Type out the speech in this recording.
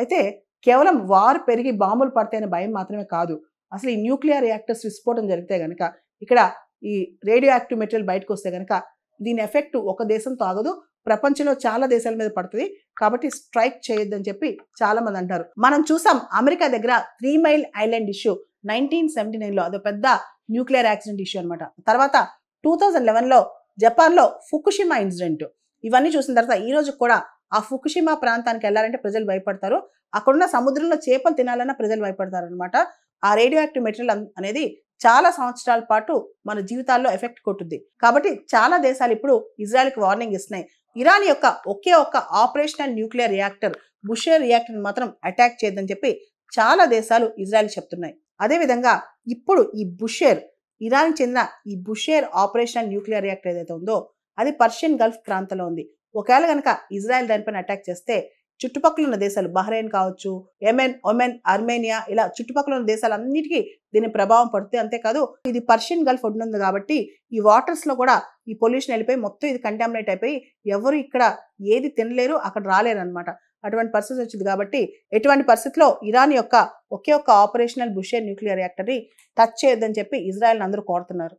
అయితే కేవలం వార్ పెరిగి బాంబులు పడతాయనే భయం మాత్రమే కాదు. అసలు ఈ న్యూక్లియర్ రియాక్టర్స్ విస్ఫోటం జరిగితే గనక ఇక్కడ ఈ రేడియో యాక్టివ్ మెటీరియల్ బయటకు వస్తే గనక దీని ఎఫెక్ట్ ఒక దేశంతో ఆగదు, ప్రపంచంలో చాలా దేశాల మీద పడుతుంది. కాబట్టి స్ట్రైక్ చేయొద్దని చెప్పి చాలా మంది అంటారు. మనం చూసాం అమెరికా దగ్గర 3 మైల్ ఐలాండ్ ఇష్యూ 1979లో అదో పెద్ద న్యూక్లియర్ యాక్సిడెంట్ ఇష్యూ అనమాట. తర్వాత 2011లో జపాన్లో ఫుకుషిమా ఇన్సిడెంట్. ఇవన్నీ చూసిన తర్వాత ఈ రోజు కూడా ఆ ఫుకుషిమా ప్రాంతానికి వెళ్ళాలంటే ప్రజలు భయపడతారు. అక్కడున్న సముద్రంలో చేపలు తినాలన్నా ప్రజలు భయపడతారు అనమాట. ఆ రేడియో యాక్టివ్ మెటీరియల్ అనేది చాలా సంవత్సరాల పాటు మన జీవితాల్లో ఎఫెక్ట్ కొట్టుద్ది. కాబట్టి చాలా దేశాలు ఇప్పుడు ఇజ్రాయెల్కి వార్నింగ్ ఇస్తున్నాయి. ఇరాన్ యొక్క ఒకే ఒక్క ఆపరేషనల్ న్యూక్లియర్ రియాక్టర్ బుషేర్ రియాక్టర్ మాత్రం అటాక్ చేయొద్దని చెప్పి చాలా దేశాలు ఇజ్రాయెల్ చెప్తున్నాయి. అదేవిధంగా ఇప్పుడు ఈ బుషేర్, ఇరాన్ చెందిన ఈ బుషేర్ ఆపరేషనల్ న్యూక్లియర్ రియాక్టర్ ఏదైతే ఉందో అది పర్షియన్ గల్ఫ్ ప్రాంతంలో ఉంది. ఒకవేళ కనుక ఇజ్రాయెల్ దానిపైన అటాక్ చేస్తే చుట్టుపక్కల ఉన్న దేశాలు బహ్రెయిన్ కావచ్చు, యెమెన్, ఒమెన్, ఆర్మేనియా ఇలా చుట్టుపక్కల ఉన్న దేశాలన్నిటికీ దీని ప్రభావం పడుతుంది. అంతేకాదు ఇది పర్షియన్ గల్ఫ్ ఉంటుంది కాబట్టి ఈ వాటర్స్ లో కూడా ఈ పొల్యూషన్ వెళ్ళిపోయి మొత్తం ఇది కంటామినేట్ అయిపోయి ఎవరు ఇక్కడ ఏది తినలేరు, అక్కడ రాలేరు అనమాట. అటువంటి పరిస్థితి వచ్చింది. కాబట్టి ఎటువంటి పరిస్థితిలో ఇరాన్ యొక్క ఒకే ఒక్క ఆపరేషనల్ బుషేర్ న్యూక్లియర్ రియాక్టర్ ని టచ్ చేయొద్దని చెప్పి ఇజ్రాయెల్ అందరూ కోరుతున్నారు.